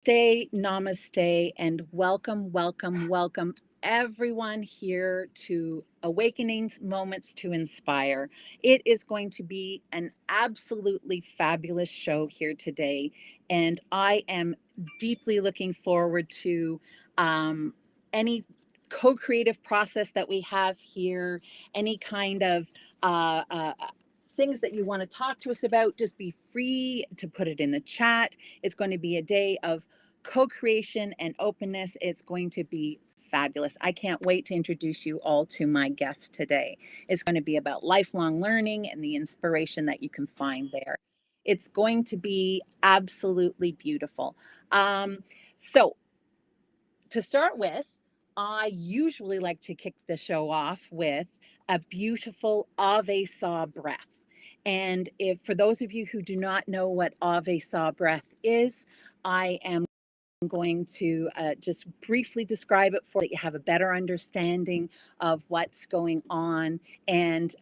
Namaste, and welcome everyone here to Awakenings Moments to Inspire. It is going to be an absolutely fabulous show here today, and I am deeply looking forward to any co creative process that we have here, any kind of uh, uh, things that you want to talk to us about. Just be free to put it in the chat. It's going to be a day of co-creation and openness. It's going to be fabulous. I can't wait to introduce you all to my guest today. It's going to be about lifelong learning and the inspiration that you can find there. It's going to be absolutely beautiful. So to start with, I usually like to kick the show off with a beautiful Ave Saw breath. And if for those of you who do not know what Ave Saw breath is, I am going to just briefly describe it for that you have a better understanding of what's going on. And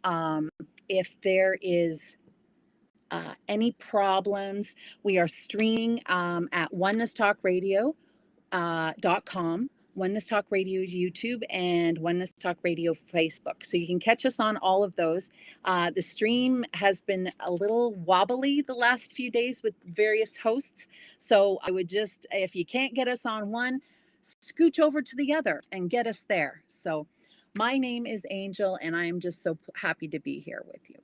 if there is any problems, we are streaming at onenesstalkradio.com, Oneness Talk Radio YouTube, and Oneness Talk Radio Facebook. So you can catch us on all of those. The stream has been a little wobbly the last few days with various hosts. So I would just, if you can't get us on one, scooch over to the other and get us there. So my name is Angel, and I am just so happy to be here with you.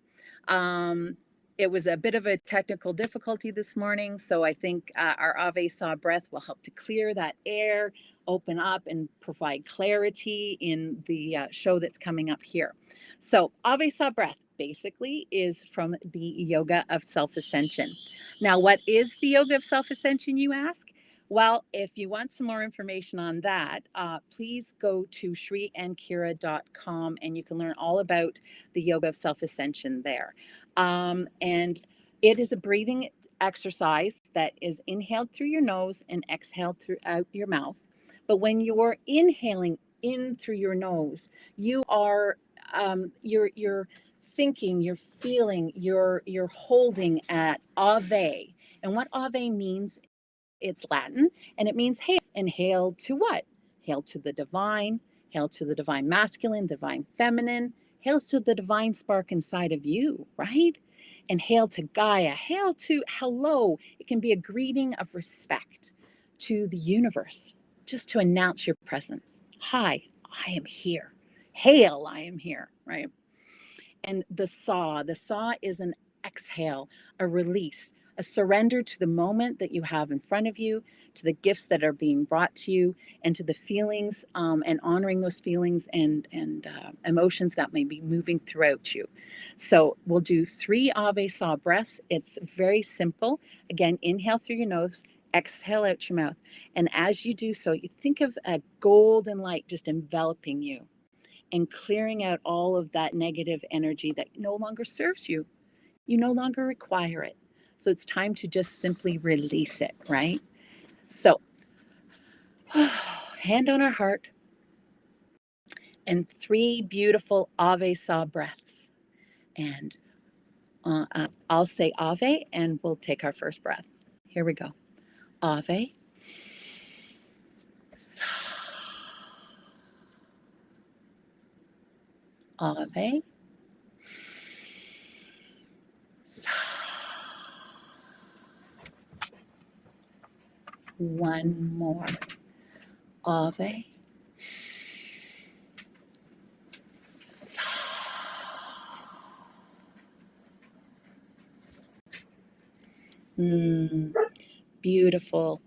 It was a bit of a technical difficulty this morning, so I think our Ave Saw breath will help to clear that air, open up, and provide clarity in the show that's coming up here. So Ave Saw breath basically is from the Yoga of Self-Ascension. Now, what is the Yoga of Self-Ascension, you ask? Well, if you want some more information on that, please go to shriandkira.com and you can learn all about the Yoga of Self-Ascension there. And it is a breathing exercise that is inhaled through your nose and exhaled throughout your mouth. But when you're inhaling in through your nose, you are you're thinking, you're feeling, you're holding at Ave. And what Ave means, it's Latin, and it means hail. And hail to what? Hail to the divine, hail to the divine masculine, divine feminine, hail to the divine spark inside of you, right? And hail to Gaia, hail to hello. It can be a greeting of respect to the universe, just to announce your presence. Hi, I am here. Hail, I am here, right? And the saw is an exhale, a release, a surrender to the moment that you have in front of you, to the gifts that are being brought to you, and to the feelings and honoring those feelings and emotions that may be moving throughout you. So we'll do 3 Ave Saw breaths. It's very simple. Again, inhale through your nose, exhale out your mouth. And as you do so, you think of a golden light just enveloping you and clearing out all of that negative energy that no longer serves you. You no longer require it. So it's time to just simply release it, right? So, hand on our heart, and 3 beautiful Ave Saw breaths. And I'll say Ave, and we'll take our first breath. Here we go. Ave. Ave. One more. Ave. Beautiful.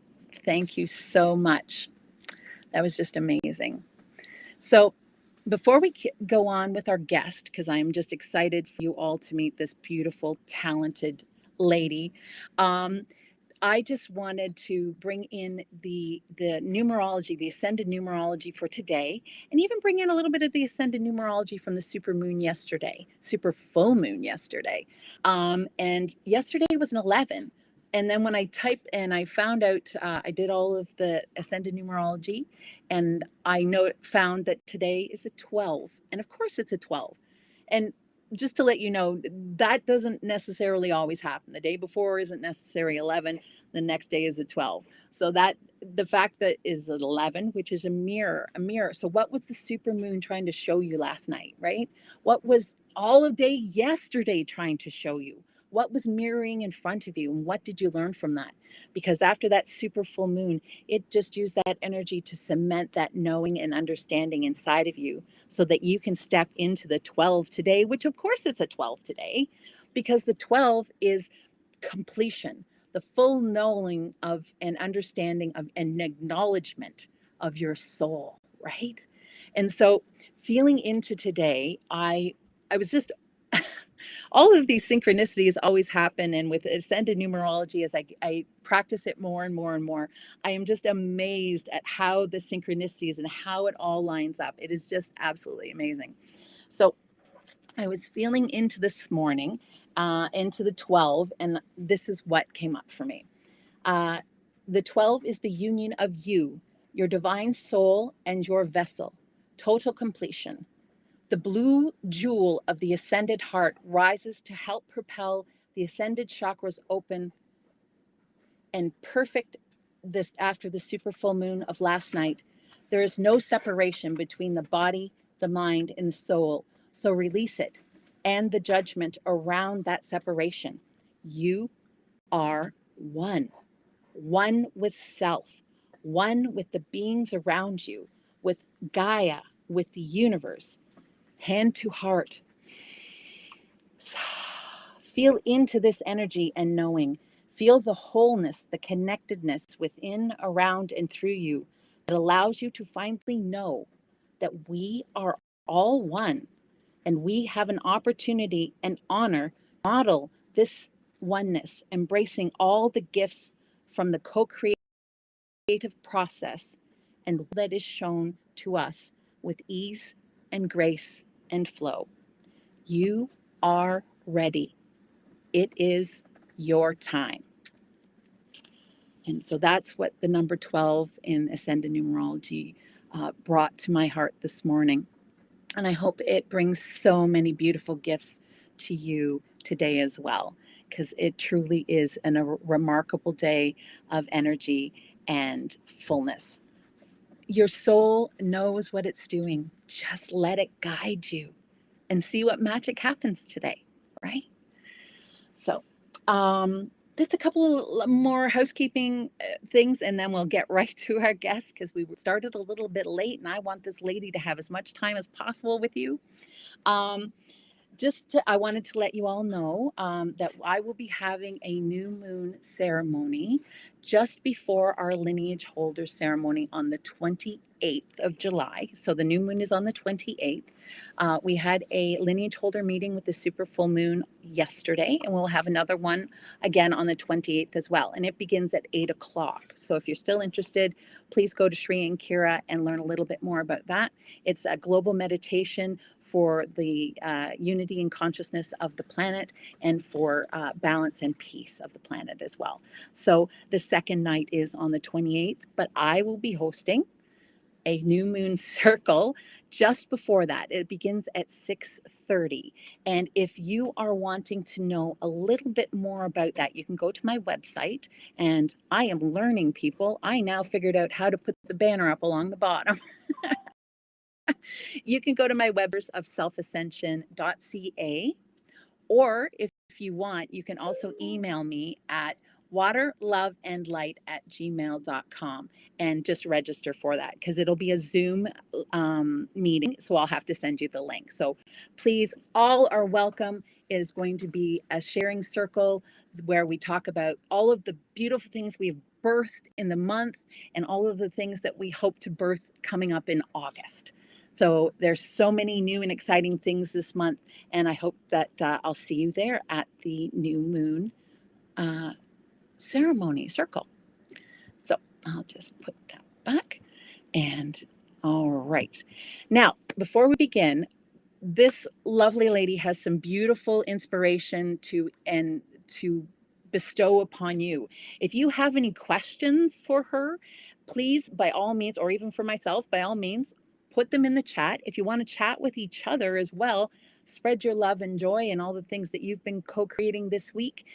Thank you so much. That was just amazing. So before we go on with our guest, because I'm just excited for you all to meet this beautiful, talented lady, I just wanted to bring in the numerology, the ascended numerology for today, and even bring in a little bit of the ascended numerology from the super full moon yesterday. And yesterday was an 11. And then when I typed and I found out, I did all of the ascended numerology, and I found that today is a 12. And of course it's a 12. And just to let you know, that doesn't necessarily always happen. The day before isn't necessarily 11. The next day is a 12. So that the fact that is an 11, which is a mirror, a mirror. So what was the super moon trying to show you last night, right? What was all of day yesterday trying to show you? What was mirroring in front of you? And what did you learn from that? Because after that super full moon, it just used that energy to cement that knowing and understanding inside of you so that you can step into the 12 today, which of course it's a 12 today, because the 12 is completion, the full knowing of and understanding of and acknowledgement of your soul, right? And so feeling into today, I was just all of these synchronicities always happen. And with ascended numerology, as I practice it more and more and more, I am just amazed at how the synchronicities and how it all lines up. It is just absolutely amazing. So I was feeling into this morning, into the 12, and this is what came up for me. The 12 is the union of you, your divine soul, and your vessel, total completion. The blue jewel of the ascended heart rises to help propel the ascended chakras open and perfect this after the super full moon of last night. There is no separation between the body, the mind, and the soul. So release it and the judgment around that separation. You are one, one with self, one with the beings around you, with Gaia, with the universe. Hand to heart. Feel into this energy and knowing. Feel the wholeness, the connectedness within, around, and through you that allows you to finally know that we are all one and we have an opportunity and honor to model this oneness, embracing all the gifts from the co-creative process and that is shown to us with ease and grace and flow. You are ready. It is your time. And so that's what the number 12 in Ascended Numerology brought to my heart this morning. And I hope it brings so many beautiful gifts to you today as well, because it truly is a remarkable day of energy and fullness. Your soul knows what it's doing. Just let it guide you and see what magic happens today, right? So, just a couple more housekeeping things, and then we'll get right to our guest because we started a little bit late, and I want this lady to have as much time as possible with you. I wanted to let you all know that I will be having a new moon ceremony just before our lineage holder ceremony on the 28th of July. So the new moon is on the 28th. We had a lineage holder meeting with the super full moon yesterday, and we'll have another one again on the 28th as well. And it begins at 8 o'clock. So if you're still interested, please go to Shri and Kira and learn a little bit more about that. It's a global meditation for the unity and consciousness of the planet and for balance and peace of the planet as well. So the second night is on the 28th, but I will be hosting a new moon circle just before that. It begins at 6:30. And if you are wanting to know a little bit more about that, you can go to my website, and I am learning, people. I now figured out how to put the banner up along the bottom. You can go to my website of selfascension.ca, or if you want, you can also email me at waterloveandlight@gmail.com and just register for that, because it'll be a Zoom meeting, so I'll have to send you the link. So please, all are welcome. It is going to be a sharing circle where we talk about all of the beautiful things we've birthed in the month and all of the things that we hope to birth coming up in August. So there's so many new and exciting things this month, and I hope that I'll see you there at the new moon ceremony circle. So I'll just put that back. And all right. Now, before we begin, this lovely lady has some beautiful inspiration to bestow upon you. If you have any questions for her, please, by all means, or even for myself, by all means, put them in the chat. If you want to chat with each other as well, spread your love and joy and all the things that you've been co-creating this week.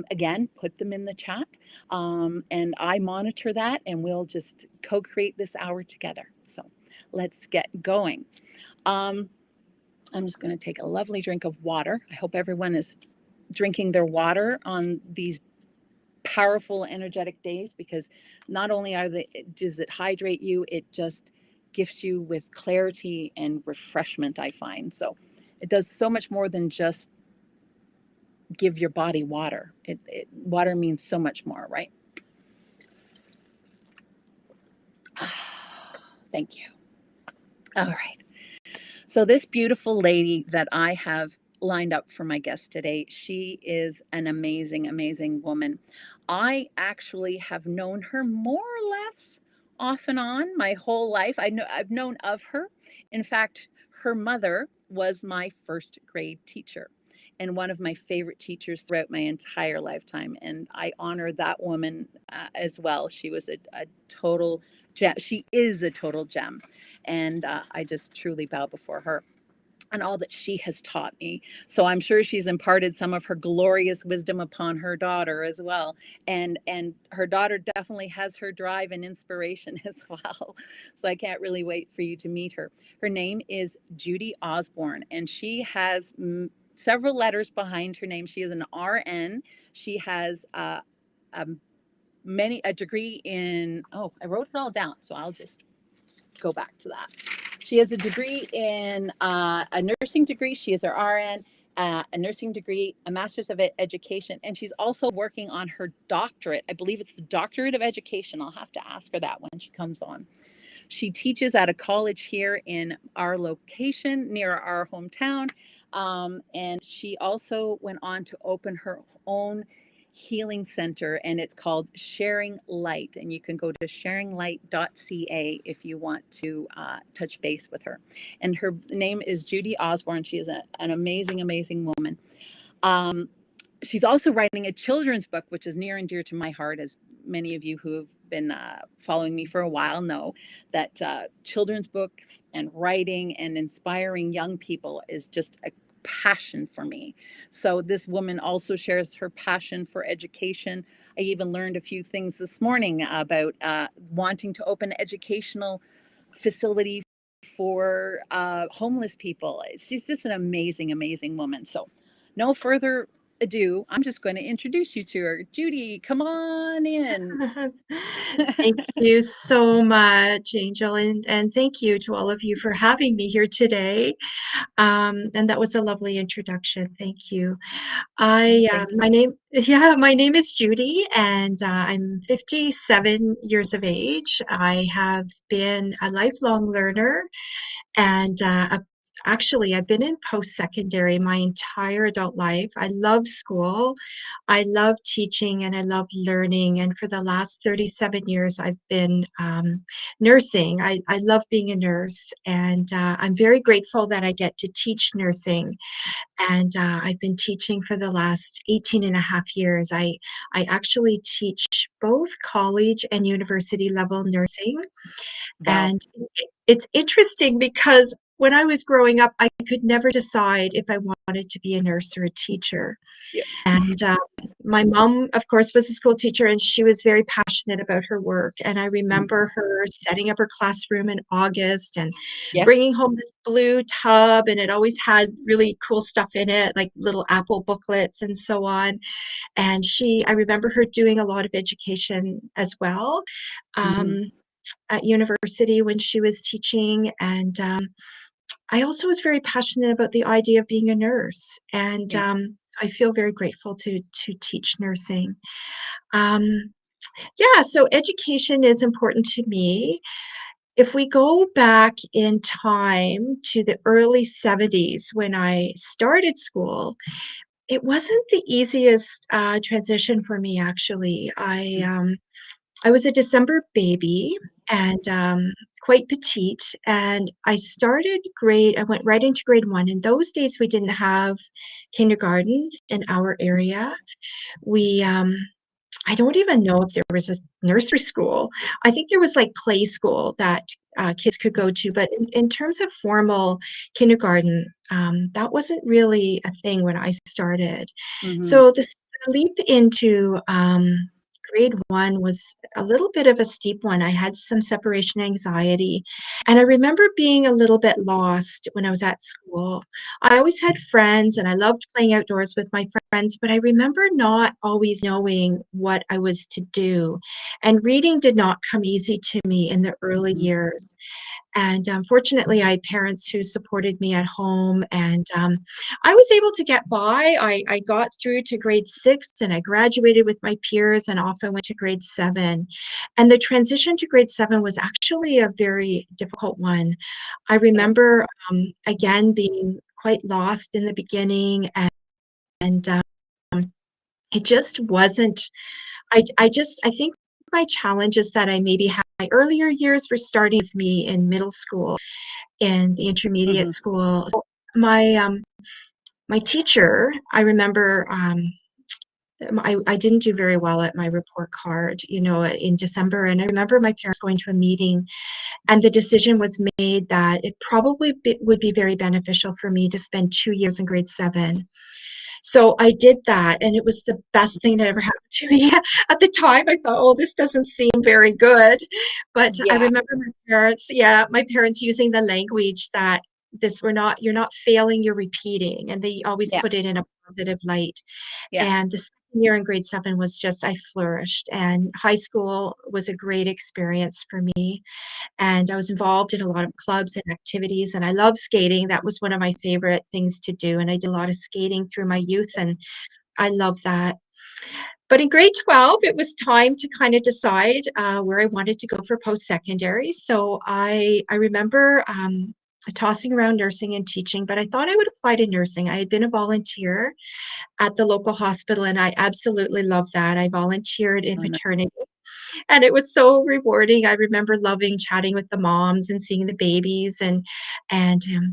Again, put them in the chat. And I monitor that, and we'll just co-create this hour together. So let's get going. I'm just going to take a lovely drink of water. I hope everyone is drinking their water on these powerful, energetic days, because not only does it hydrate you, it just gifts you with clarity and refreshment, I find. So it does so much more than just give your body water. Water means so much more, right? Thank you. All right. So this beautiful lady that I have lined up for my guest today, she is an amazing, amazing woman. I actually have known her more or less off and on my whole life. I've known of her. In fact, her mother was my first grade teacher and one of my favorite teachers throughout my entire lifetime. And I honor that woman as well. She was a total gem. She is a total gem. And I just truly bow before her and all that she has taught me. So I'm sure she's imparted some of her glorious wisdom upon her daughter as well. And her daughter definitely has her drive and inspiration as well. So I can't really wait for you to meet her. Her name is Judy Osborne, and she has several letters behind her name. She is an RN. She has a degree in, I wrote it all down, so I'll just go back to that. She has a degree in a nursing degree. She is her RN, a nursing degree, a master's of education, and she's also working on her doctorate. I believe it's the doctorate of education. I'll have to ask her that when she comes on. She teaches at a college here in our location near our hometown. And she also went on to open her own healing center, and it's called Sharing Light, and you can go to sharinglight.ca if you want to touch base with her. And her name is Judy Osborne. She is an amazing, amazing woman. She's also writing a children's book, which is near and dear to my heart, as many of you who have been following me for a while know that children's books and writing and inspiring young people is just a passion for me. So this woman also shares her passion for education. I even learned a few things this morning about wanting to open an educational facility for homeless people. She's just an amazing, amazing woman. So no further ado, I'm just going to introduce you to her. Judy, come on in. Thank you so much, Angel, and thank you to all of you for having me here today. And that was a lovely introduction. Thank you. Oh, thank you. My name is Judy, and I'm 57 years of age. I have been a lifelong learner, and actually, I've been in post-secondary my entire adult life. I love school. I love teaching and I love learning. And for the last 37 years, I've been nursing. I love being a nurse, and I'm very grateful that I get to teach nursing. And I've been teaching for the last 18 and a half years. I actually teach both college and university level nursing. Wow. And it's interesting because when I was growing up, I could never decide if I wanted to be a nurse or a teacher. Yeah. And my mom, of course, was a school teacher, and she was very passionate about her work. And I remember her setting up her classroom in August and Yeah. bringing home this blue tub, and it always had really cool stuff in it, like little apple booklets and so on. And I remember her doing a lot of education as well. Mm-hmm. Um, at university when she was teaching. And I also was very passionate about the idea of being a nurse. And Yeah. I feel very grateful to teach nursing. Um, yeah, so education is important to me. If we go back in time to the early 70s when I started school, it wasn't the easiest transition for me, actually. I was a December baby and quite petite, and I went right into grade one. In those days, we didn't have kindergarten in our area. We, I don't even know if there was a nursery school. I think there was like play school that kids could go to. But in terms of formal kindergarten, that wasn't really a thing when I started. Mm-hmm. So the leap into grade one was a little bit of a steep one. I had some separation anxiety, and I remember being a little bit lost when I was at school. I always had friends, and I loved playing outdoors with my friends, but I remember not always knowing what I was to do. And reading did not come easy to me in the early Mm-hmm. years. And fortunately, I had parents who supported me at home, and I was able to get by. I got through to grade six, and I graduated with my peers, and off I went to grade seven. And the transition to grade seven was actually a very difficult one. I Okay. remember, again, being quite lost in the beginning, and it just wasn't. I think my challenges that I maybe had my earlier years were starting with me in middle school in the intermediate Mm-hmm. school. So my teacher, I remember, I didn't do very well at my report card, in December, and I remember my parents going to a meeting, and the decision was made that it probably would be very beneficial for me to spend 2 years in grade seven. So I did that, and it was the best thing that ever happened to me. At the time, I thought, "Oh, this doesn't seem very good." But I Yeah. remember my parents using the language that you're not failing, you're repeating, and they always Yeah. put it in a positive light. Yeah. And the second year in grade seven was just I flourished, and high school was a great experience for me. And I was involved in a lot of clubs and activities, and I love skating. That was one of my favorite things to do, and I did a lot of skating through my youth, and I love that. But in grade 12, it was time to kind of decide where I wanted to go for post-secondary. So I remember tossing around nursing and teaching, but I thought I would apply to nursing. I had been a volunteer at the local hospital, and I absolutely loved that. I volunteered in Oh, no. maternity, and it was so rewarding. I remember loving chatting with the moms and seeing the babies, and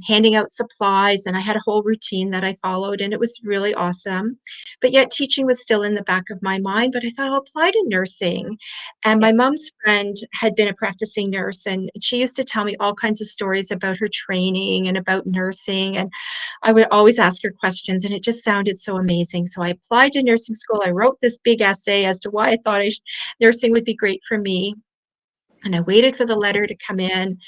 handing out supplies, and I had a whole routine that I followed, and it was really awesome. But yet teaching was still in the back of my mind, but I thought I'll apply to nursing. And Yeah. my mom's friend had been a practicing nurse, and she used to tell me all kinds of stories about her training and about nursing, and I would always ask her questions, and it just sounded so amazing. So I applied to nursing school. I wrote this big essay as to why I thought nursing would be great for me. And I waited for the letter to come in,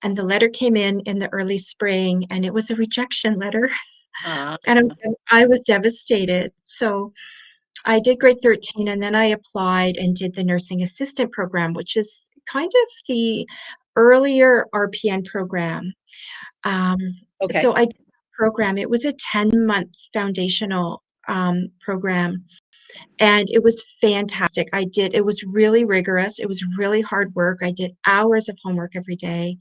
and the letter came in the early spring, and it was a rejection letter. Uh, And I was devastated. So I did grade 13, and then I applied and did the nursing assistant program, which is kind of the earlier RPN program. Um, okay. so I did that program. It was a 10-month foundational program, and it was fantastic. It was really rigorous. It was really hard work. I did hours of homework every day.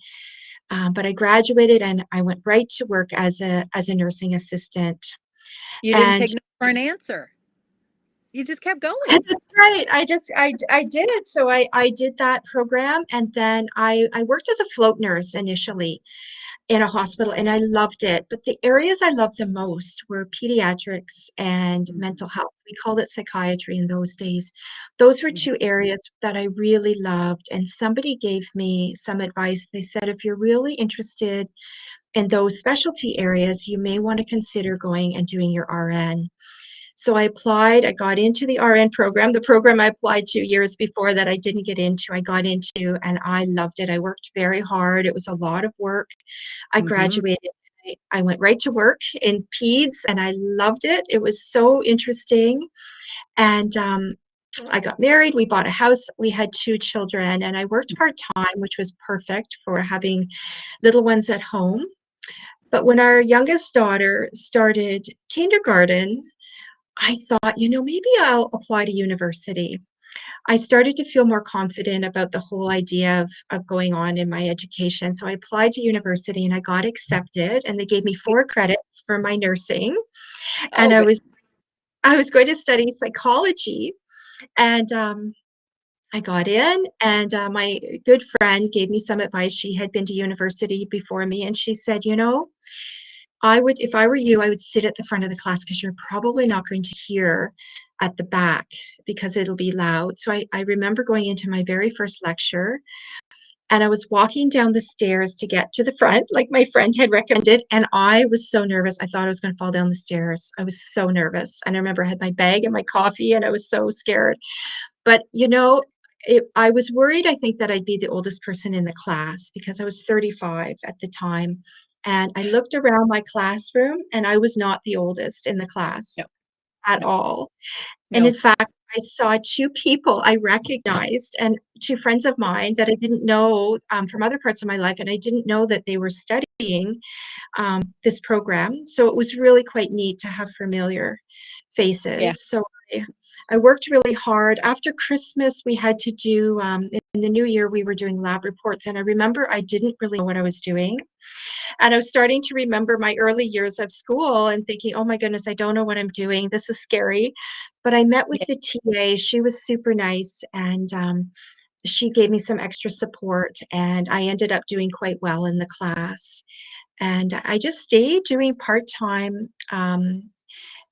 But I graduated, and I went right to work as a nursing assistant. You didn't And take no for an answer. You just kept going. that's right. I did. So I did that program, and then I worked as a float nurse initially in a hospital, and I loved it. But the areas I loved the most were pediatrics and Mhm. mental health. We called it psychiatry in those days. Those were Mhm. two areas that I really loved. And somebody gave me some advice. They said, if you're really interested in those specialty areas, you may want to consider going and doing your RN. So I applied, I got into the RN program, the program I applied 2 years before that I didn't get into, I got into, and I loved it. I worked very hard. It was a lot of work. I Mhm. graduated. I went right to work in peds, and I loved it. It was so interesting. And I got married. We bought a house. We had two children, and I worked part time, which was perfect for having little ones at home. But when our youngest daughter started kindergarten, I thought, maybe I'll apply to university. I started to feel more confident about the whole idea of going on in my education. So I applied to university, and I got accepted, and they gave me 4 credits for my nursing. And Oh, I was going to study psychology, and I got in, and my good friend gave me some advice. She had been to university before me, and she said, if I were you, I would sit at the front of the class because you're probably not going to hear at the back because it'll be loud. So I remember going into my very first lecture, And I was walking down the stairs to get to the front, like my friend had recommended. And I was so nervous. I thought I was going to fall down the stairs. I was so nervous. And I remember I had my bag and my coffee, and I was so scared. But, I was worried, I think, that I'd be the oldest person in the class because I was 35 at the time. And I looked around my classroom, and I was not the oldest in the No, class at no, all. And in no. fact, I saw two people I recognized and two friends of mine that I didn't know from other parts of my life, and I didn't know that they were studying this program. So it was really quite neat to have familiar Yeah, faces. So I worked really hard. After Christmas, we had to do, in the new year, we were doing lab reports. And I remember I didn't really know what I was doing. And I was starting to remember my early years of school and thinking, oh my goodness, I don't know what I'm doing. This is scary. But I met with yeah, the TA. She was super nice. And she gave me some extra support. And I ended up doing quite well in the class. And I just stayed doing part-time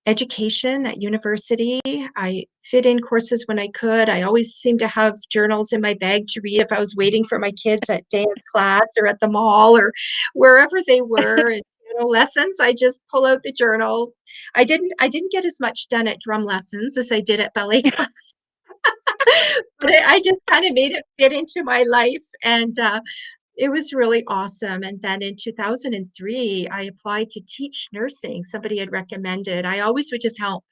education at university. I fit in courses when I could. I always seemed to have journals in my bag to read if I was waiting for my kids at dance class or at the mall or wherever they were. And, lessons, I just pull out the journal. I didn't get as much done at drum lessons as I did at ballet class, but I just kind of made it fit into my life. And it was really awesome. And then in 2003, I applied to teach nursing. Somebody had recommended. I always would just help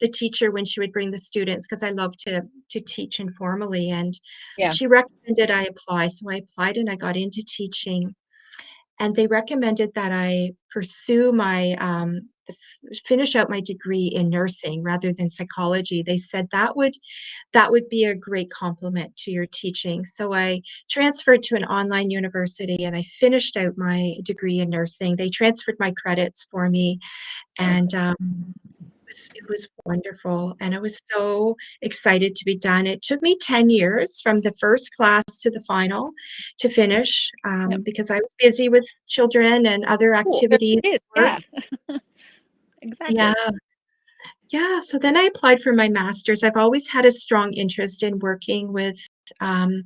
the teacher when she would bring the students because I love to teach informally. And yeah. she recommended I apply. So I applied and I got into teaching. And they recommended that I pursue finish out my degree in nursing rather than psychology. They said that would be a great complement to your teaching. So I transferred to an online university and I finished out my degree in nursing. They transferred my credits for me, and Perfect. it was wonderful. And I was so excited to be done. It took me 10 years from the first class to the final to finish Yep. because I was busy with children and other Cool. There activities. it is. Work. Yeah, Yeah, exactly. yeah. So then I applied for my master's. I've always had a strong interest in working with um,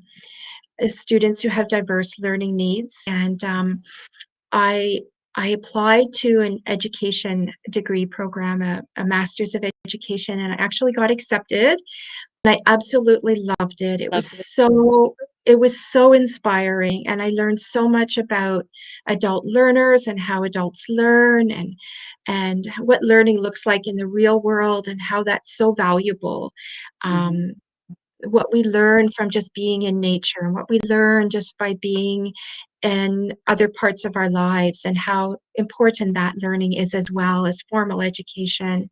students who have diverse learning needs. And I I applied to an education degree program, a master's of education, and I actually got accepted. And I absolutely loved it. It was Lovely. so inspiring, and I learned so much about adult learners and how adults learn and what learning looks like in the real world and how that's so valuable. Hmm. Um, what we learn from just being in nature and what we learn just by being in other parts of our lives and how important that learning is as well as formal education.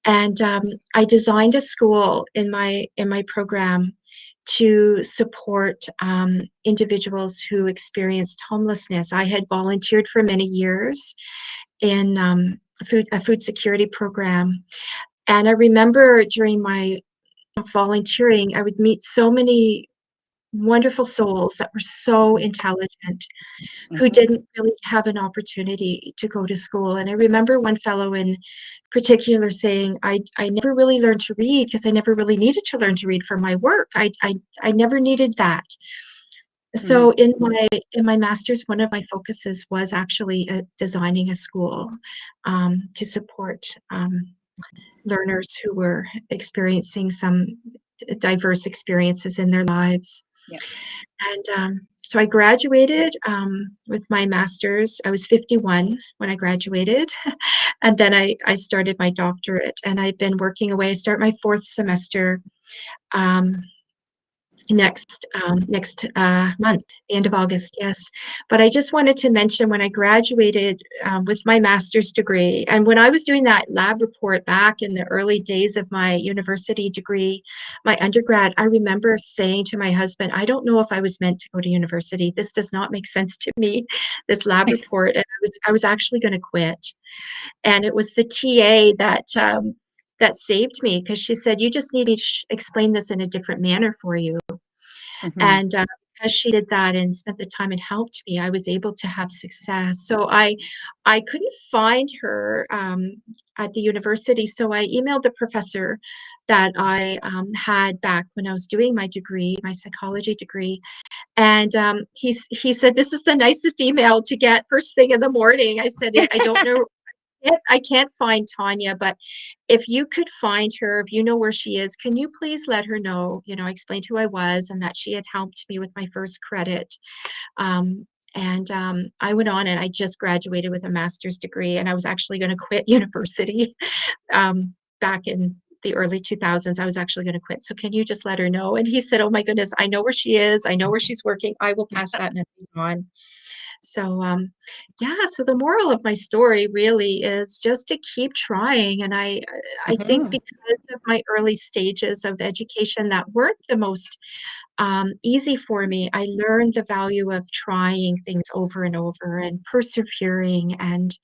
And I designed a school in my program to support individuals who experienced homelessness. I had volunteered for many years in a food security program, and I remember during my volunteering, I would meet so many wonderful souls that were so intelligent who Hmm. didn't really have an opportunity to go to school. And I remember one fellow in particular saying, I never really learned to read because I never really needed to learn to read for my work. I never needed that. Hmm. So in my master's, one of my focuses was actually designing a school to support learners who were experiencing some diverse experiences in their lives. Yep. And so I graduated with my master's. I was 51 when I graduated. And then I started my doctorate, and I've been working away. I start my fourth semester um, next month, the end of August, yes. But I just wanted to mention when I graduated with my master's degree, and when I was doing that lab report back in the early days of my university degree, my undergrad, I remember saying to my husband, I don't know if I was meant to go to university. This does not make sense to me, this lab report. And I was actually going to quit. And it was the TA that saved me because she said, you just need me to explain this in a different manner for you. Hmm. And because she did that and spent the time and helped me, I was able to have success. So I couldn't find her at the university, so I emailed the professor that I had back when I was doing my degree, my psychology degree, And he said, "This is the nicest email to get first thing in the morning." I said, "I don't know. I can't find Tanya, but if you could find her, if you know where she is, can you please let her know?" I explained who I was and that she had helped me with my first credit. I went on and I just graduated with a master's degree, and I was actually going to quit university back in the early 2000s. I was actually going to quit. So can you just let her know? And he said, "Oh my goodness, I know where she is. I know where she's working. I will pass that message on." So, yeah, so the moral of my story really is just to keep trying. And I think Mhm. because of my early stages of education that weren't the most easy for me, I learned the value of trying things over and over and persevering, and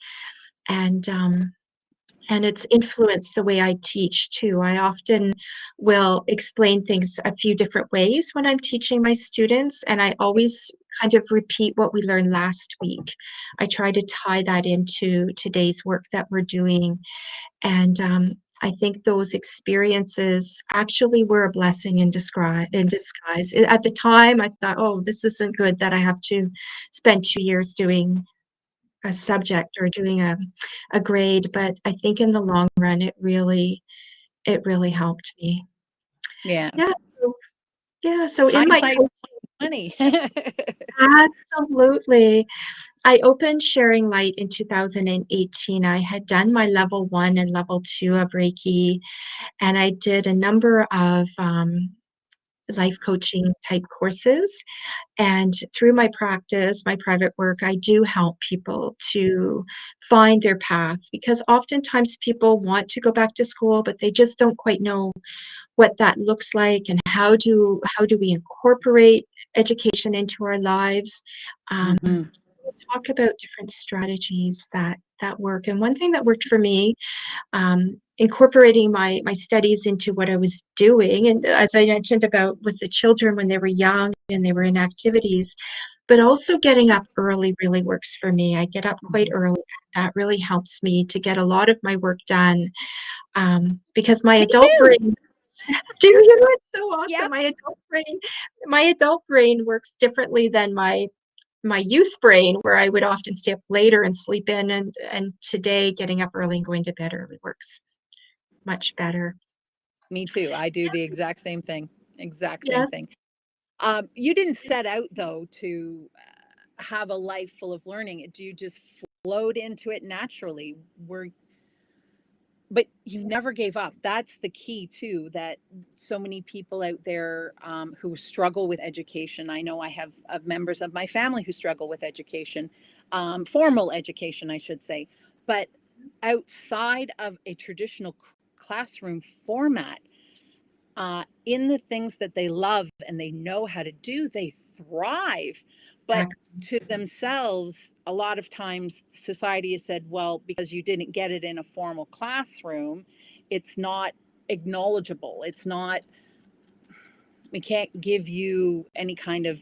um, and it's influenced the way I teach too. I often will explain things a few different ways when I'm teaching my students, and I always kind of repeat what we learned last week. I try to tie that into today's work that we're doing. And I think those experiences actually were a blessing in disguise. At the time, I thought, "Oh, this isn't good that I have to spend 2 years doing a subject or doing a grade," but I think in the long run, it really helped me. Yeah. Yeah, so so in my Hindsight coach 20. absolutely. I opened Sharing Light in 2018. I had done my level 1 and level 2 of Reiki, and I did a number of, life coaching type courses. And through my practice, my private work, I do help people to find their path because oftentimes people want to go back to school, but they just don't quite know what that looks like and how do we incorporate education into our lives. Mhm. We'll talk about different strategies that work. And one thing that worked for me, incorporating my studies into what I was doing, and as I mentioned about with the children when they were young and they were in activities, but also getting up early really works for me. I get up quite Mhm. early. That really helps me to get a lot of my work done, because my Me adult too. brain do you? It's so awesome. Yep. My adult brain works differently than my youth brain, where I would often stay up later and sleep in, and today getting up early and going to bed early works much better. Me too. I do the exact same thing. Exact same Yes, thing. You didn't set out though to have a life full of learning. You just flowed into it naturally. Were But you never gave up. That's the key too, that so many people out there who struggle with education. I know I have members of my family who struggle with education, formal education, I should say. But outside of a traditional classroom format, in the things that they love and they know how to do, they thrive. But exactly. to themselves, a lot of times society has said, well, because you didn't get it in a formal classroom, it's not acknowledgeable. It's not, we can't give you any kind of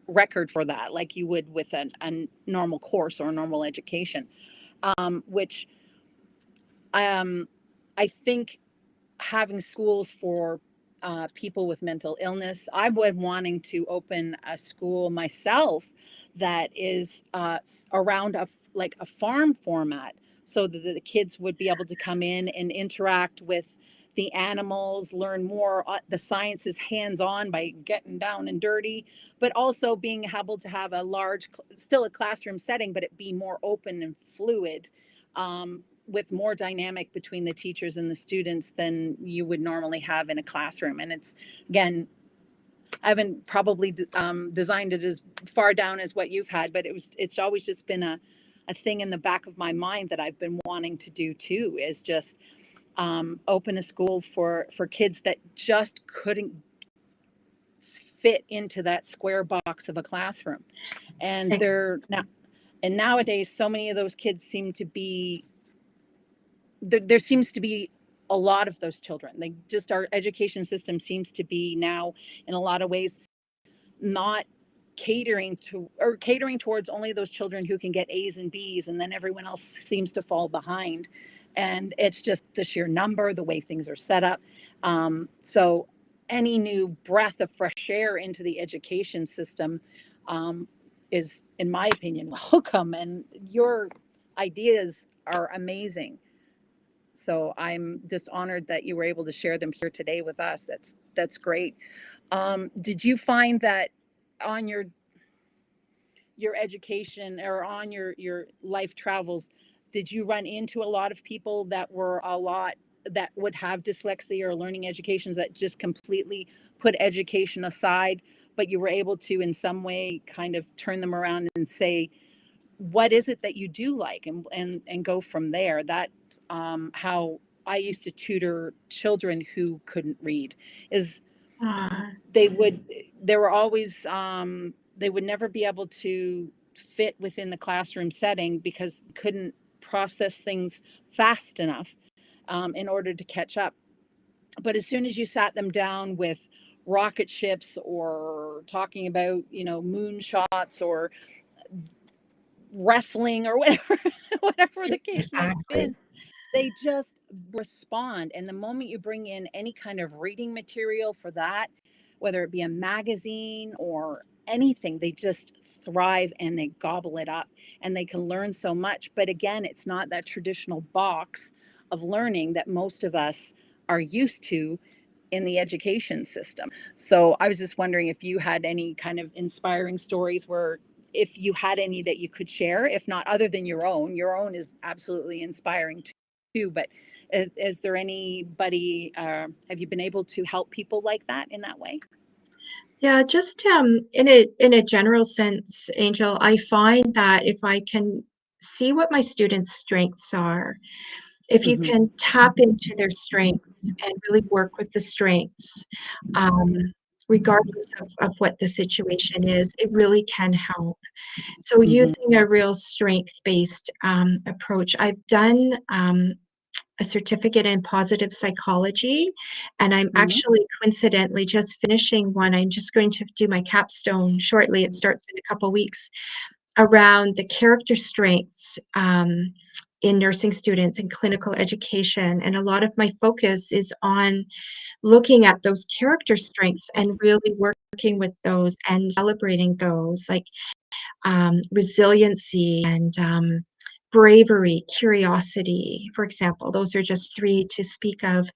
record for that like you would with a normal course or a normal education, which um, I think having schools for people with mental illness. I've been wanting to open a school myself that is around like a farm format, so that the kids would be able to come in and interact with the animals, learn more. The science is hands-on by getting down and dirty, but also being able to have a large, still a classroom setting, but it be more open and fluid. With more dynamic between the teachers and the students than you would normally have in a classroom. And it's, again, I haven't probably designed it as far down as what you've had, but it's always just been a thing in the back of my mind that I've been wanting to do too, is just open a school for kids that just couldn't fit into that square box of a classroom. And Ex- nowadays, so many of those kids seem to be, there seems to be a lot of those children. They just, our education system seems to be now in a lot of ways not catering to, or catering towards only those children who can get A's and B's, and then everyone else seems to fall behind. And it's just the sheer number, the way things are set up. So any new breath of fresh air into the education system um, is, in my opinion, welcome. And your ideas are amazing. So I'm just honored that you were able to share them here today with us. That's great. Did you find that on your education or on your life travels, did you run into a lot of people that were a lot that would have dyslexia or learning educations that just completely put education aside, but you were able to in some way kind of turn them around and say, what is it that you do like, and go from there? That how I used to tutor children who couldn't read is Ah, they would there were always they would never be able to fit within the classroom setting because they couldn't process things fast enough in order to catch up. But as soon as you sat them down with rocket ships or talking about moonshots or wrestling or whatever whatever the case might have exactly. been, they just respond. And the moment you bring in any kind of reading material for that, whether it be a magazine or anything, they just thrive and they gobble it up and they can learn so much. But again, it's not that traditional box of learning that most of us are used to in the education system. So I was just wondering if you had any kind of inspiring stories where, if you had any that you could share, if not other than your own is absolutely inspiring too. But is there anybody, have you been able to help people like that in that way? Yeah, just in a general sense, Angel, I find that if I can see what my students' strengths are, if you Mm-hmm. can tap into their strengths and really work with the strengths, um, regardless of what the situation is, it really can help. So Mm-hmm. using a real strength-based approach, I've done a certificate in positive psychology, and I'm Mm-hmm. actually coincidentally just finishing one. I'm just going to do my capstone shortly. It starts in a couple weeks around the character strengths in nursing students in clinical education. And a lot of my focus is on looking at those character strengths and really working with those and celebrating those, like resiliency and bravery, curiosity, for example. Those are just three to speak of.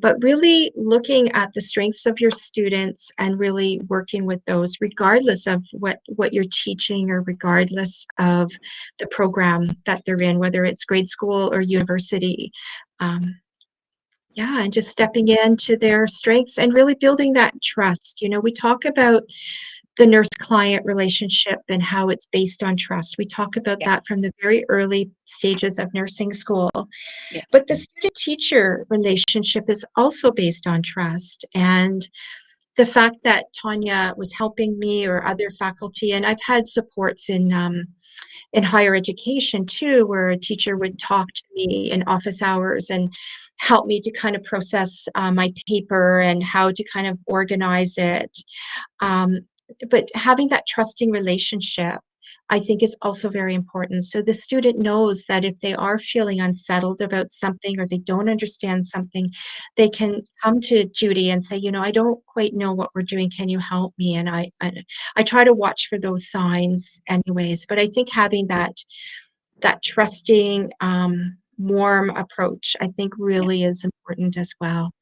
But really looking at the strengths of your students and really working with those, regardless of what you're teaching or regardless of the program that they're in, whether it's grade school or university. Um, yeah, and just stepping into their strengths and really building that trust. We talk about the nurse-client relationship and how it's based on trust. We talk about Yeah. that from the very early stages of nursing school. Yes. But the student-teacher relationship is also based on trust. And the fact that Tanya was helping me or other faculty, and I've had supports in higher education too, where a teacher would talk to me in office hours and help me to kind of process my paper and how to kind of organize it. Um, but having that trusting relationship, I think, is also very important. So the student knows that if they are feeling unsettled about something or they don't understand something, they can come to Judy and say, I don't quite know what we're doing. Can you help me? And I try to watch for those signs anyways. But I think having that trusting, warm approach, I think Yeah. really is important as well.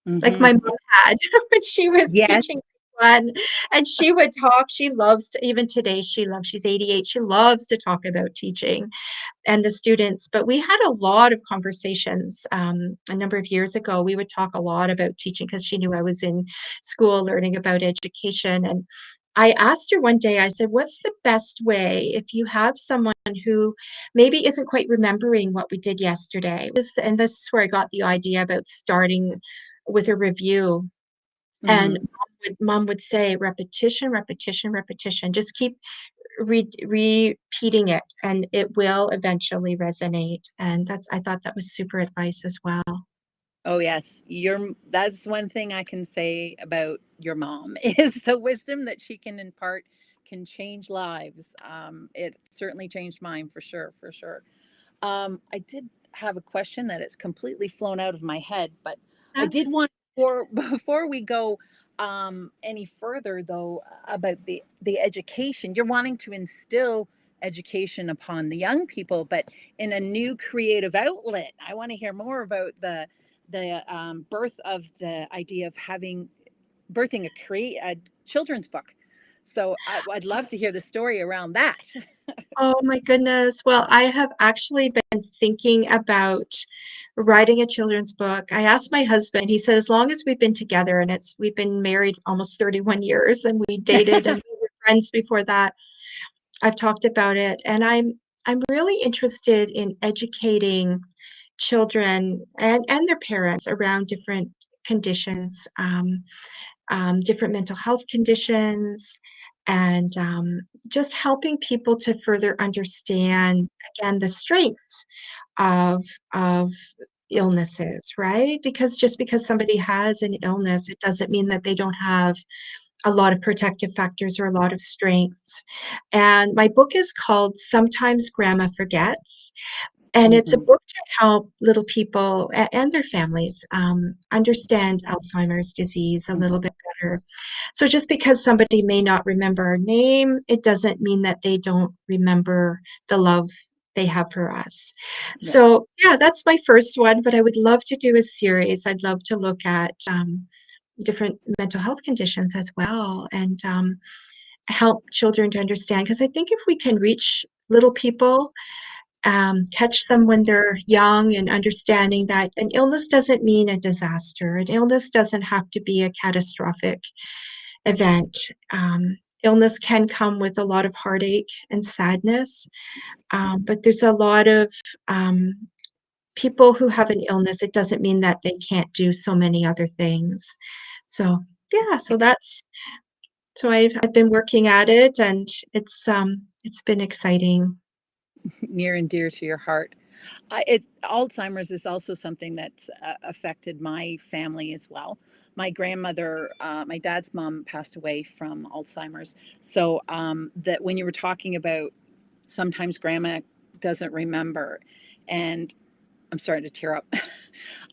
Like Mm-hmm. my mom had when she was Yes. teaching one, and she would talk. She loves to, even today, she's 88. She loves to talk about teaching and the students. But we had a lot of conversations a number of years ago. We would talk a lot about teaching because she knew I was in school learning about education. And I asked her one day, I said, what's the best way if you have someone who maybe isn't quite remembering what we did yesterday? And this is where I got the idea about starting with a review. And Mm-hmm. mom would say, repetition, repetition, repetition. Just keep repeating it, and it will eventually resonate. And I thought that was super advice as well. Oh yes, that's one thing I can say about your mom is the wisdom that she can impart can change lives. It certainly changed mine for sure, for sure. I did have a question that it's completely flown out of my head, but I That's did want before we go any further, though, about the education, you're wanting to instill education upon the young people, but in a new creative outlet. I want to hear more about the birth of the idea of birthing a children's book. So I'd love to hear the story around that. Oh my goodness. Well, I have actually been thinking about writing a children's book. I asked my husband, he said, as long as we've been together, and we've been married almost 31 years, and we dated and we were friends before that. I've talked about it, and I'm really interested in educating children and their parents around different conditions, different mental health conditions, and just helping people to further understand, again, the strengths of of illnesses, right? Because just because somebody has an illness, it doesn't mean that they don't have a lot of protective factors or a lot of strengths. And my book is called Sometimes Grandma Forgets. And it's a Hmm. book to help little people and their families understand Alzheimer's disease a little Hmm. bit better. So just because somebody may not remember our name, it doesn't mean that they don't remember the love they have for us. Yeah. So yeah, that's my first one, but I would love to do a series. I'd love to look at different mental health conditions as well, and help children to understand. Because I think if we can reach little people, catch them when they're young, and understanding that an illness doesn't mean a disaster. An illness doesn't have to be a catastrophic event. Illness can come with a lot of heartache and sadness, but there's a lot of um, people who have an illness. It doesn't mean that they can't do so many other things. So yeah, so I've been working at it, and it's been exciting. Near and dear to your heart. Alzheimer's is also something that's affected my family as well. My grandmother, my dad's mom, passed away from Alzheimer's. So that when you were talking about sometimes grandma doesn't remember, and I'm starting to tear up.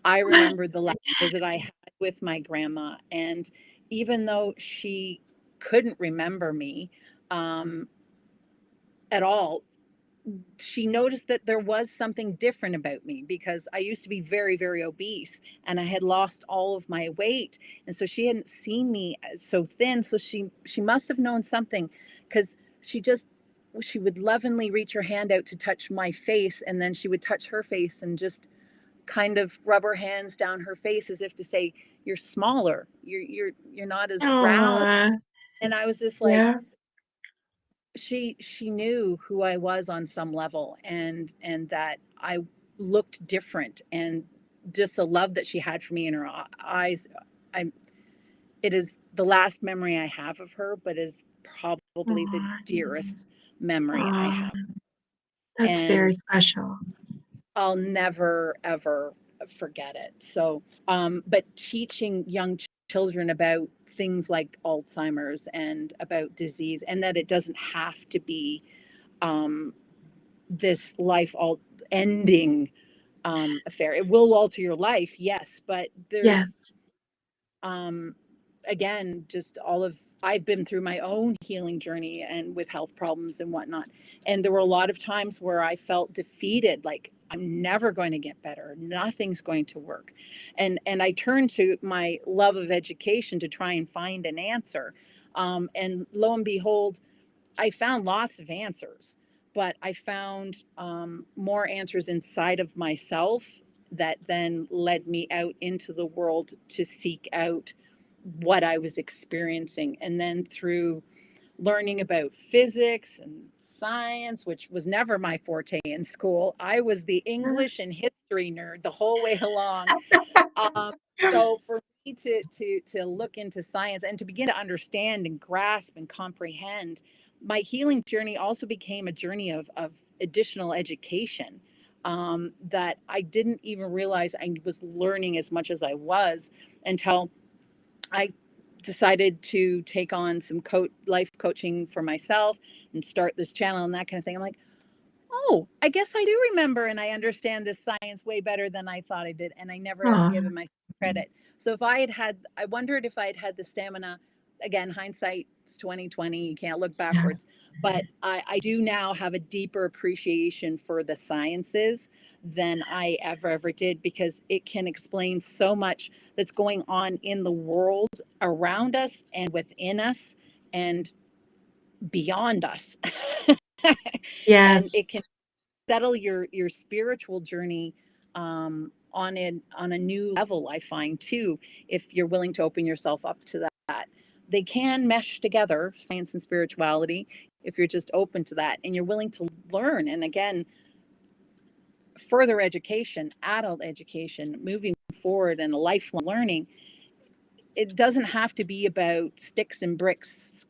I remember the last visit I had with my grandma, and even though she couldn't remember me um, at all, she noticed that there was something different about me because I used to be very, very obese and I had lost all of my weight. And so she hadn't seen me so thin. So she must have known something, because she would lovingly reach her hand out to touch my face, and then she would touch her face and just kind of rub her hands down her face as if to say, "You're smaller. You're not as round." Oh, And I was just like, yeah. she knew who I was on some level, and that I looked different, and just the love that she had for me in her eyes. I It is the last memory I have of her, but is probably the Aw, dearest memory I aw, have. that's very And special. I'll never ever forget it. So, but teaching young children about things like Alzheimer's and about disease, and that it doesn't have to be um, this life all ending affair. It will alter your life, yes, but there's Yes. um, again, just all of I've been through my own healing journey and with health problems and whatnot. And there were a lot of times where I felt defeated, like I'm never going to get better. Nothing's going to work. And I turned to my love of education to try and find an answer. And lo and behold, I found lots of answers, but I found more answers inside of myself that then led me out into the world to seek out what I was experiencing. And then through learning about physics and science, which was never my forte in school, I was the English and history nerd the whole way along. Um, so for me to look into science and to begin to understand and grasp and comprehend, my healing journey also became a journey of additional education that I didn't even realize I was learning as much as I was until I decided to take on some life coaching for myself and start this channel and that kind of thing. I'm like, oh, I guess I do remember and I understand this science way better than I thought I did. And I never had Aw, given myself credit. So I wondered if I had the stamina. Again, hindsight's 2020. You can't look Yes. backwards, but I do now have a deeper appreciation for the sciences than I ever did, because it can explain so much that's going on in the world around us and within us and beyond us. And Yes. it can settle your spiritual journey on a new level, I find too, if you're willing to open yourself up to that. They can mesh together, science and spirituality, if you're just open to that and you're willing to learn. And again, further education, adult education, moving forward, and a lifelong learning, it doesn't have to be about sticks and bricks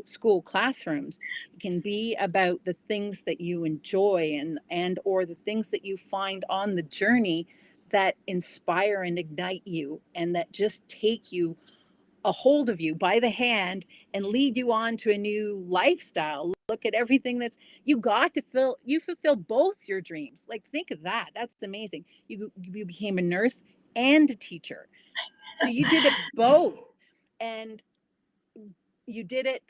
school classrooms. It can be about the things that you enjoy, and or the things that you find on the journey that inspire and ignite you, and that just take you a hold of you by the hand and lead you on to a new lifestyle. Look at everything you fulfill both your dreams. Like, think of that. That's amazing. You became a nurse and a teacher. So you did it both. And you did it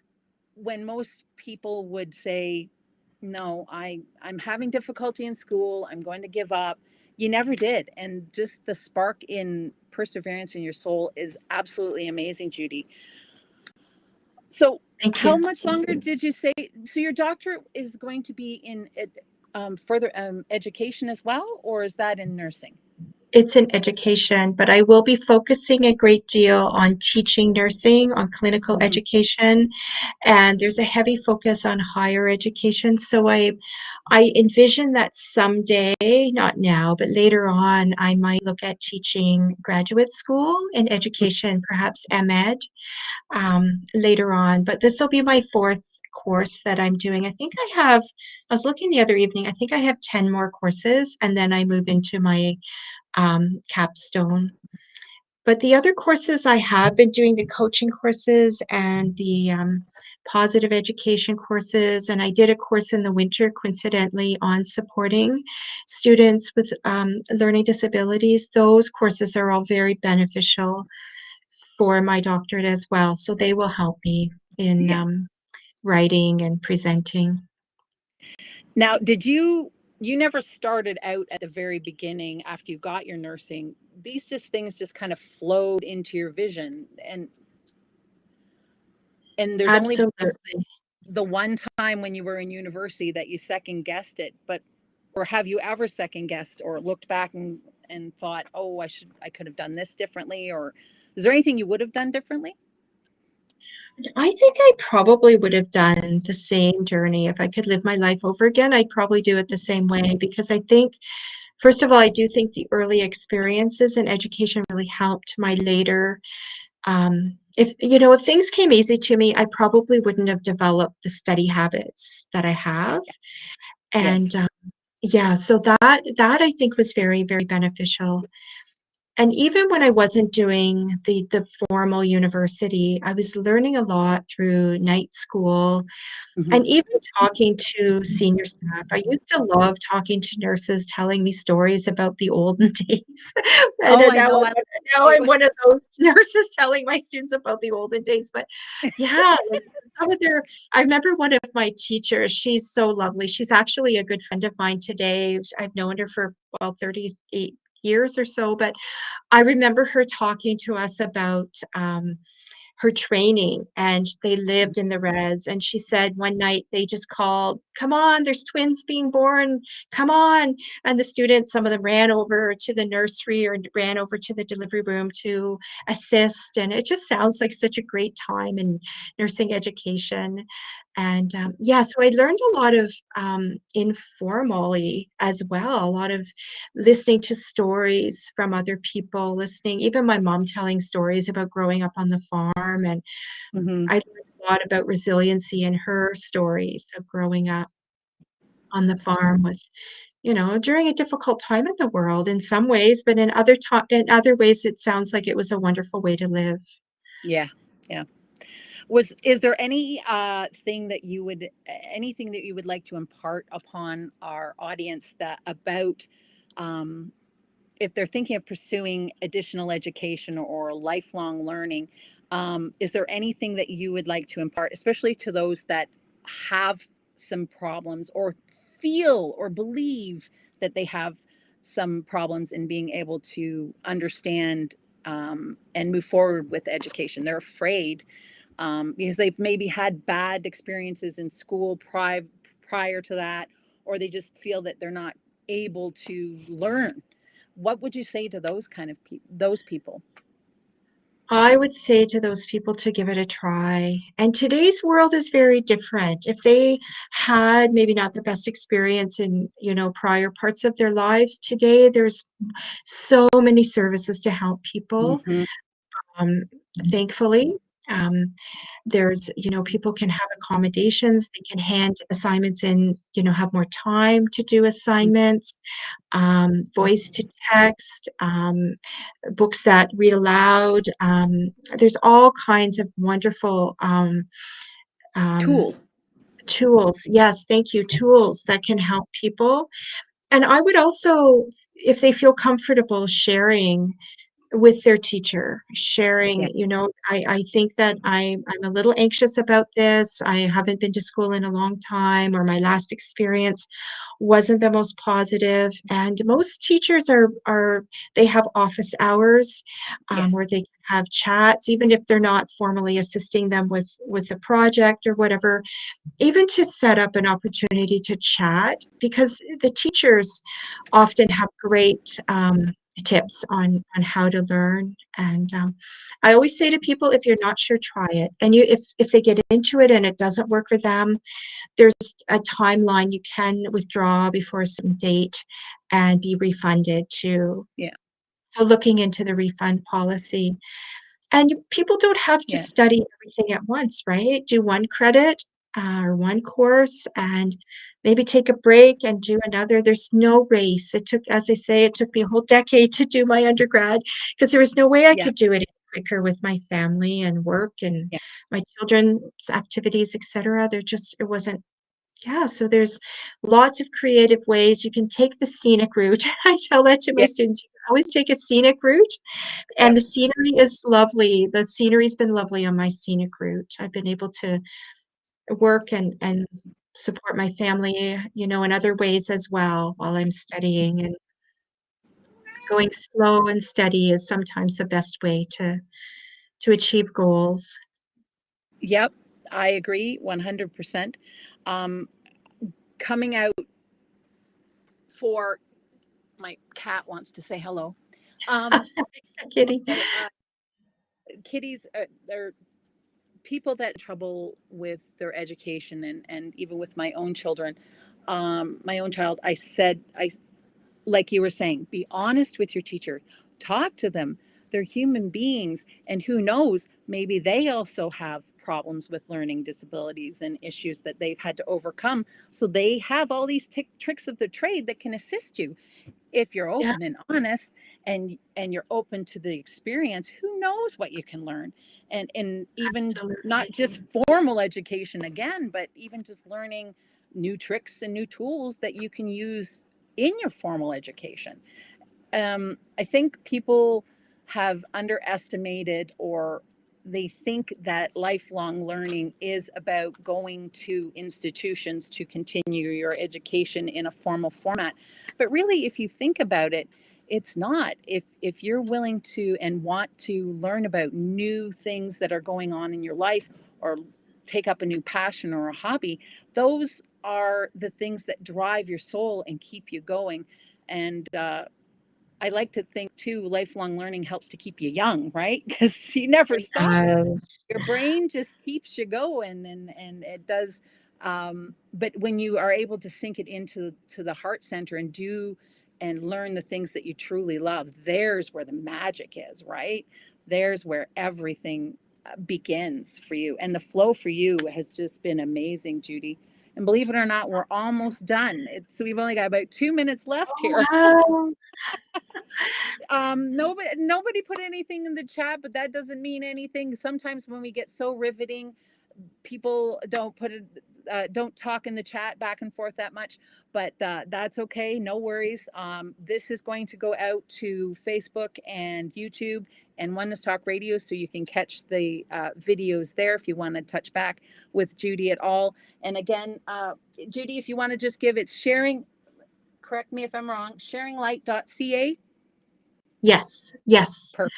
when most people would say, no, I'm having difficulty in school, I'm going to give up. You never did. And just the spark in perseverance in your soul is absolutely amazing, Judy. So Thank how you. much longer did you say? So your doctorate is going to be in further education as well, or is that in nursing? It's an education, but I will be focusing a great deal on teaching nursing, on clinical Mm-hmm. education, and there's a heavy focus on higher education. So I envision that someday, not now, but later on, I might look at teaching graduate school in education, perhaps MEd, later on. But this will be my fourth course that I'm doing. I was looking the other evening, I think I have 10 more courses, and then I move into my capstone. But the other courses I have been doing, the coaching courses and the positive education courses, and I did a course in the winter, coincidentally, on supporting students with learning disabilities. Those courses are all very beneficial for my doctorate as well, so they will help me in Yeah. writing and presenting. Now, you never started out at the very beginning after you got your nursing? These just things just kind of flowed into your vision, and there's only been Absolutely. the one time when you were in university that you second guessed it, but or have you ever second guessed or looked back and thought, "Oh, I could have done this differently," or is there anything you would have done differently? I think I probably would have done the same journey if I could live my life over again. I'd probably do it the same way because I think, first of all, I do think the early experiences in education really helped my later. If things came easy to me, I probably wouldn't have developed the study habits that I have. Yes. And yeah, so that I think was very, very beneficial. And even when I wasn't doing the formal university, I was learning a lot through night school Hmm. and even talking to senior staff. I used to love talking to nurses telling me stories about the olden days. And Oh, then I know. now I'm one of those nurses telling my students about the olden days. But yeah, like some of their I remember one of my teachers, she's so lovely. She's actually a good friend of mine today. I've known her for about 38 years or so, but I remember her talking to us about her training, and they lived in the res. And she said one night they just called, "Come on, there's twins being born. Come on." And the students, some of them ran over to the nursery or ran over to the delivery room to assist. And it just sounds like such a great time in nursing education. And yeah, so I learned a lot of informally as well, a lot of listening to stories from other people, listening, even my mom telling stories about growing up on the farm. And Hmm. I learned a lot about resiliency in her stories of growing up on the farm with, during a difficult time in the world in some ways, but in other ways, it sounds like it was a wonderful way to live. Yeah. Yeah. Is there anything that you would like to impart upon our audience that about um, if they're thinking of pursuing additional education or lifelong learning, is there anything that you would like to impart, especially to those that have some problems or feel or believe that they have some problems in being able to understand and move forward with education? They're afraid because they've maybe had bad experiences in school prior to that, or they just feel that they're not able to learn. What would you say to those kind of those people? I would say to those people to give it a try. And today's world is very different. If they had maybe not the best experience in, prior parts of their lives, today there's so many services to help people. Hmm. Um, Thankfully, um, people can have accommodations, they can hand assignments in, have more time to do assignments, voice to text, books that read aloud. There's all kinds of wonderful um, Tools. tools. Yes, thank you. Tools that can help people. And I would also, if they feel comfortable sharing with their teacher, Yeah. sharing, I think that I'm a little anxious about this. I haven't been to school in a long time, or my last experience wasn't the most positive. And most teachers they have office hours, Yes. where they can have chats, even if they're not formally assisting them with a project or whatever, even to set up an opportunity to chat, because the teachers often have great tips on how to learn. And I always say to people, if you're not sure, try it. And if they get into it and it doesn't work for them, there's a timeline you can withdraw before a certain date and be refunded too. Yeah. So looking into the refund policy. And people don't have to Yeah. study everything at once, right? Do one credit or one course and maybe take a break and do another. There's no race. It took, as I say, it took me a whole decade to do my undergrad because there was no way I Yeah. could do it quicker with my family and work and Yeah. my children's activities, etc. It wasn't. Yeah, so there's lots of creative ways. You can take the scenic route. I tell that to my Yeah. students. You can always take a scenic route, and Yep. the scenery is lovely. The scenery's been lovely on my scenic route. I've been able to work and support my family, in other ways as well while I'm studying. And going slow and steady is sometimes the best way to achieve goals. Yep. I agree 100%. Um, Coming out for my cat wants to say hello. Um, Kitty. okay. Kitties are people that trouble with their education and even with my own children, my own child. I like you were saying, be honest with your teacher, talk to them. They're human beings, and who knows, maybe they also have problems with learning disabilities and issues that they've had to overcome, so they have all these tricks of the trade that can assist you if you're Yeah, open and honest, and you're open to the experience. Who knows what you can learn? And even not absolutely. just formal education again, but even just learning new tricks and new tools that you can use in your formal education. I think people have underestimated, or they think that lifelong learning is about going to institutions to continue your education in a formal format. But really, if you think about it, it's not. If you're willing to and want to learn about new things that are going on in your life, or take up a new passion or a hobby, those are the things that drive your soul and keep you going. And I like to think too, lifelong learning helps to keep you young, right? Because you never It stop. does. Your brain just keeps you going, and it does. But when you are able to sink it into the heart center and do and learn the things that you truly love, there's where the magic is, right? There's where everything begins for you, and the flow for you has just been amazing, Judy. And believe it or not, we're almost done. So we've only got about 2 minutes left Oh, here. wow. Nobody put anything in the chat, but that doesn't mean anything. Sometimes when we get so riveting, people don't put it, don't talk in the chat back and forth that much, but that's okay. No worries. This is going to go out to Facebook and YouTube and Oneness Talk Radio, so you can catch the videos there if you want to touch back with Judy at all. And again, Judy, if you want to just give it sharing, correct me if I'm wrong, sharinglight.ca. Yes, yes. Perfect.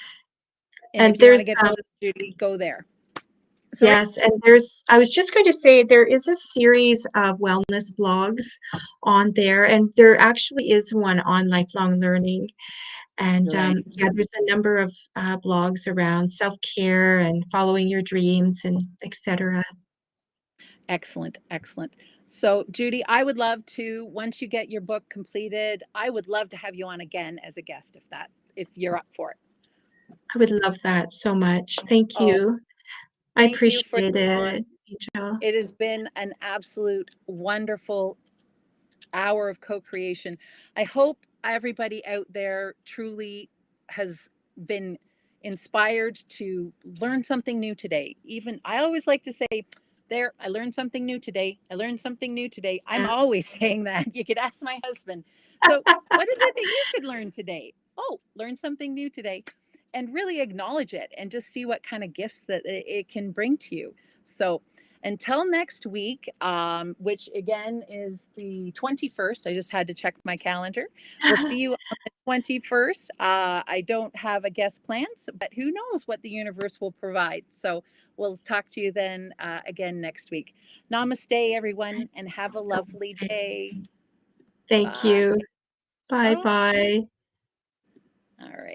And And if you want there's to get hold of Judy, go there. Sorry? yes, and I was just going to say there is a series of wellness blogs on there, and there actually is one on lifelong learning. And Nice. yeah, there's a number of blogs around self-care and following your dreams and etc. Excellent, excellent. So, Judy, I would love to, once you get your book completed, I would love to have you on again as a guest if you're up for it. I would love that so much. Thank Oh, you. I thank you for appreciate on. it, Angel. It has been an absolute wonderful hour of co-creation. I hope everybody out there truly has been inspired to learn something new today. Even I always like to say, there, I learned something new today. I learned something new today. I'm Yeah. always saying that. You could ask my husband. So, what is it that you could learn today? Oh, learn something new today. And really acknowledge it and just see what kind of gifts that it can bring to you. So, until next week, which again is the 21st. I just had to check my calendar. We'll see you on the 21st. I don't have a guest plans, but who knows what the universe will provide. So we'll talk to you then again next week. Namaste, everyone, and have a lovely day. Thank Bye. you. Bye Oh, bye. all right.